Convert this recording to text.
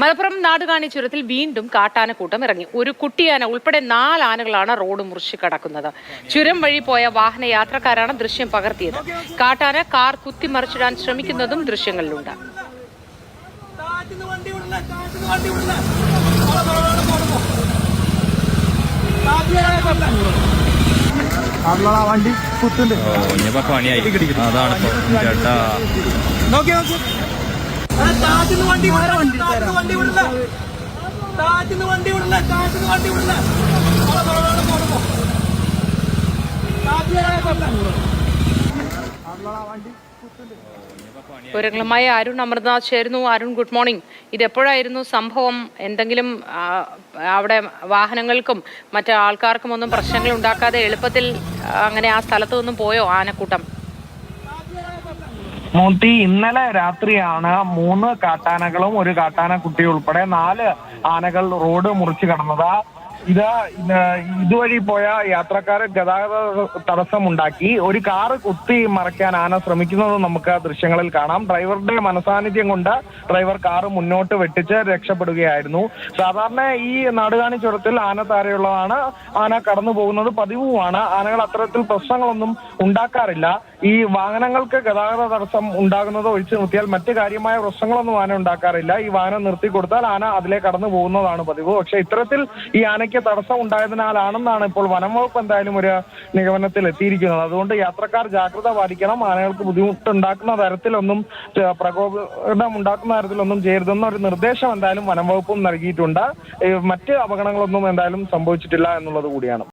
മലപ്പുറം നാടുകാണി ചുരത്തിൽ വീണ്ടും കാട്ടാനക്കൂട്ടം ഇറങ്ങി. ഒരു കുട്ടിയാന ഉൾപ്പെടെ 4 ആനകളാണ് റോഡ് മുറിച്ച് കടക്കുന്നത്. ചുരം വഴി പോയ വാഹനയാത്രക്കാരാണ് ദൃശ്യം പകർത്തിയത്. കാട്ടാന കാർ കുത്തിമറിച്ചിടാൻ ശ്രമിക്കുന്നതും ദൃശ്യങ്ങളിലുണ്ട്. വണ്ടി കുത്തുണ്ട്. അതാണ് ചേട്ടാ വണ്ടി വിവരങ്ങളുമായി അരുൺ അമൃതനാഥ് ചേരുന്നു. Arun, good morning. ഇതെപ്പോഴായിരുന്നു സംഭവം? എന്തെങ്കിലും അവിടെ വാഹനങ്ങൾക്കും മറ്റു ആൾക്കാർക്കും ഒന്നും പ്രശ്നങ്ങൾ ഉണ്ടാക്കാതെ എളുപ്പത്തിൽ അങ്ങനെ ആ സ്ഥലത്തു നിന്നും പോയോ ആനക്കൂട്ടം? മൂർത്തി, ഇന്നലെ രാത്രിയാണ് 3 കാട്ടാനകളും ഒരു കാട്ടാന കുട്ടി ഉൾപ്പെടെ 4 ആനകൾ റോഡ് മുറിച്ച് കടന്നത്. ഇതുവഴി പോയ യാത്രക്കാർ ഗതാഗത തടസ്സമുണ്ടാക്കി. ഒരു കാറ് കുത്തി മറയ്ക്കാൻ ആന ശ്രമിക്കുന്നത് നമുക്ക് ദൃശ്യങ്ങളിൽ കാണാം. ഡ്രൈവറുടെ മനസാന്നിധ്യം കൊണ്ട് ഡ്രൈവർ കാറ് മുന്നോട്ട് വെട്ടിച്ച് രക്ഷപ്പെടുകയായിരുന്നു. സാധാരണ ഈ നാടുകാണി ചുരത്തിൽ ആന താരെയുള്ളതാണ്. ആന കടന്നു പോകുന്നത് പതിവുമാണ്. ആനകൾ അത്തരത്തിൽ പ്രശ്നങ്ങളൊന്നും ഉണ്ടാക്കാറില്ല. ഈ വാഹനങ്ങൾക്ക് ഗതാഗത തടസ്സം ഉണ്ടാകുന്നത് ഒഴിച്ചു നിർത്തിയാൽ മറ്റു കാര്യമായ പ്രശ്നങ്ങളൊന്നും ആന ഉണ്ടാക്കാറില്ല. ഈ വാഹനം നിർത്തി കൊടുത്താൽ ആന അതിലെ കടന്നു പോകുന്നതാണ് പതിവ്. പക്ഷെ ഇത്തരത്തിൽ ഈ ആനയ്ക്ക് തടസ്സം ഉണ്ടായതിനാലാണെന്നാണ് ഇപ്പോൾ വനം വകുപ്പ് എന്തായാലും ഒരു നിഗമനത്തിൽ എത്തിയിരിക്കുന്നത്. അതുകൊണ്ട് യാത്രക്കാർ ജാഗ്രത പാലിക്കണം. ആനകൾക്ക് ബുദ്ധിമുട്ടുണ്ടാക്കുന്ന തരത്തിലൊന്നും, പ്രകോപനം ഉണ്ടാക്കുന്ന തരത്തിലൊന്നും ചെയ്യരുതെന്ന ഒരു നിർദ്ദേശം എന്തായാലും വനം വകുപ്പും നൽകിയിട്ടുണ്ട്. മറ്റ് അപകടങ്ങളൊന്നും എന്തായാലും സംഭവിച്ചിട്ടില്ല എന്നുള്ളത് കൂടിയാണ്.